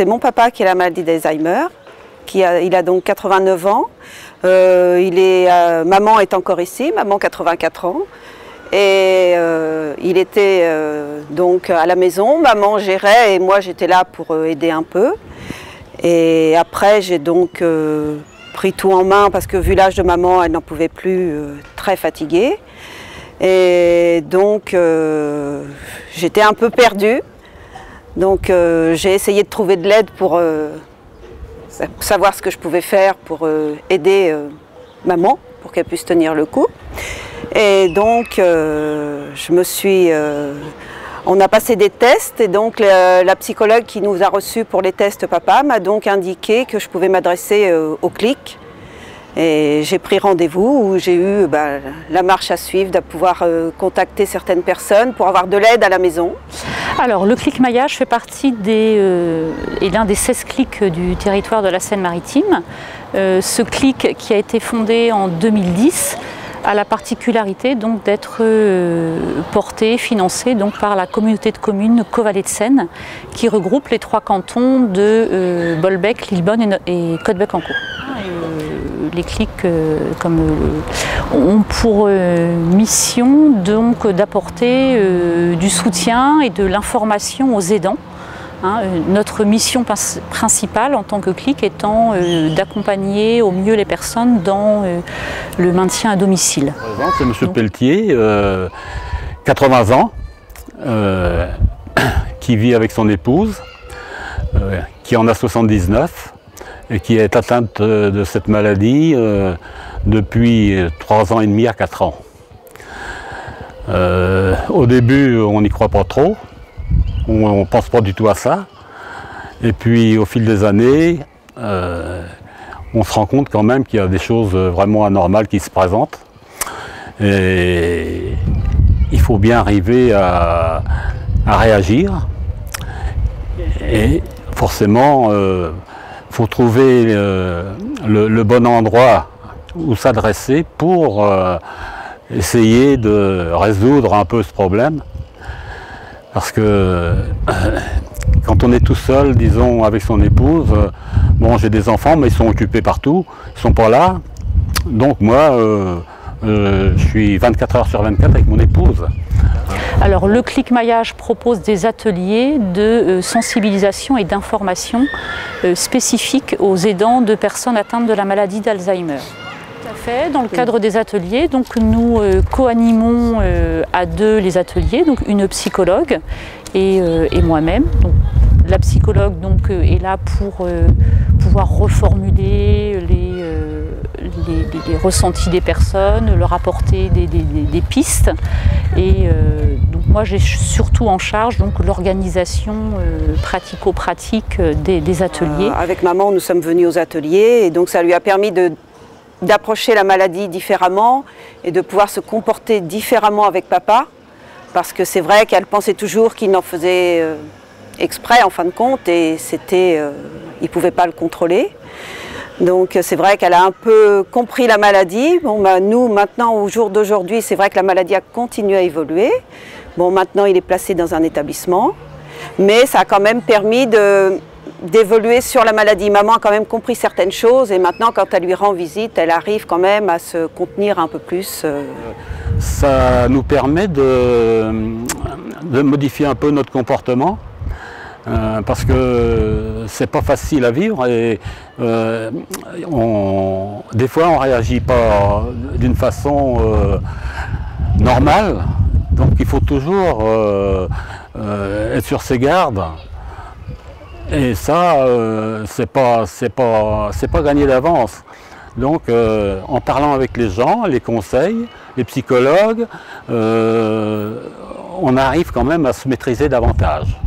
c'est mon papa qui a la maladie d'Alzheimer. Il a donc 89 ans. Maman est encore ici, maman 84 ans. Et il était donc à la maison, maman gérait et moi j'étais là pour aider un peu. Et après j'ai donc pris tout en main parce que vu l'âge de maman, elle n'en pouvait plus, très fatiguée. Et donc j'étais un peu perdue. Donc j'ai essayé de trouver de l'aide pour savoir ce que je pouvais faire pour aider maman, pour qu'elle puisse tenir le coup. Et donc on a passé des tests et donc la psychologue qui nous a reçus pour les tests papa m'a donc indiqué que je pouvais m'adresser au CLIC. Et j'ai pris rendez-vous où j'ai eu la marche à suivre, de pouvoir contacter certaines personnes pour avoir de l'aide à la maison. Alors le CLIC Maillage fait partie est l'un des 16 CLIC du territoire de la Seine-Maritime. Ce CLIC qui a été fondé en 2010 a la particularité donc d'être porté, financé donc par la communauté de communes Caux-Vallée de Seine qui regroupe les 3 cantons de Bolbec, Lillebonne et Côte-Bec-en-Caux. Les CLIC ont pour mission donc d'apporter du soutien et de l'information aux aidants. Notre mission principale en tant que CLIC étant d'accompagner au mieux les personnes dans le maintien à domicile. C'est M. Pelletier, 80 ans, qui vit avec son épouse, qui en a 79 et qui est atteinte de cette maladie depuis 3 ans et demi à 4 ans. Au début, on n'y croit pas trop. On ne pense pas du tout à ça. Et puis au fil des années, on se rend compte quand même qu'il y a des choses vraiment anormales qui se présentent. Et il faut bien arriver à réagir. Et forcément, il faut trouver le bon endroit où s'adresser pour essayer de résoudre un peu ce problème. Parce que quand on est tout seul, disons, avec son épouse, bon, j'ai des enfants, mais ils sont occupés partout, ils ne sont pas là. Donc moi, je suis 24 heures sur 24 avec mon épouse. Alors le CLIC Maillage propose des ateliers de sensibilisation et d'information spécifiques aux aidants de personnes atteintes de la maladie d'Alzheimer. Dans le cadre des ateliers, donc nous co-animons à 2 les ateliers, donc une psychologue et moi-même. La psychologue donc, est là pour pouvoir reformuler les ressentis des personnes, leur apporter des pistes. Et donc moi j'ai surtout en charge l'organisation pratico-pratique des ateliers. Avec maman, nous sommes venus aux ateliers et donc ça lui a permis d'approcher la maladie différemment et de pouvoir se comporter différemment avec papa, parce que c'est vrai qu'elle pensait toujours qu'il en faisait exprès en fin de compte et il ne pouvait pas le contrôler. Donc c'est vrai qu'elle a un peu compris la maladie. Bon, nous maintenant au jour d'aujourd'hui, c'est vrai que la maladie a continué à évoluer. Bon, maintenant il est placé dans un établissement, mais ça a quand même permis d'évoluer sur la maladie. Maman a quand même compris certaines choses et maintenant quand elle lui rend visite, elle arrive quand même à se contenir un peu plus. Ça nous permet de modifier un peu notre comportement parce que c'est pas facile à vivre et des fois on réagit pas d'une façon normale, donc il faut toujours être sur ses gardes. Et ça, c'est pas gagné d'avance. Donc, en parlant avec les gens, les conseils, les psychologues, on arrive quand même à se maîtriser davantage.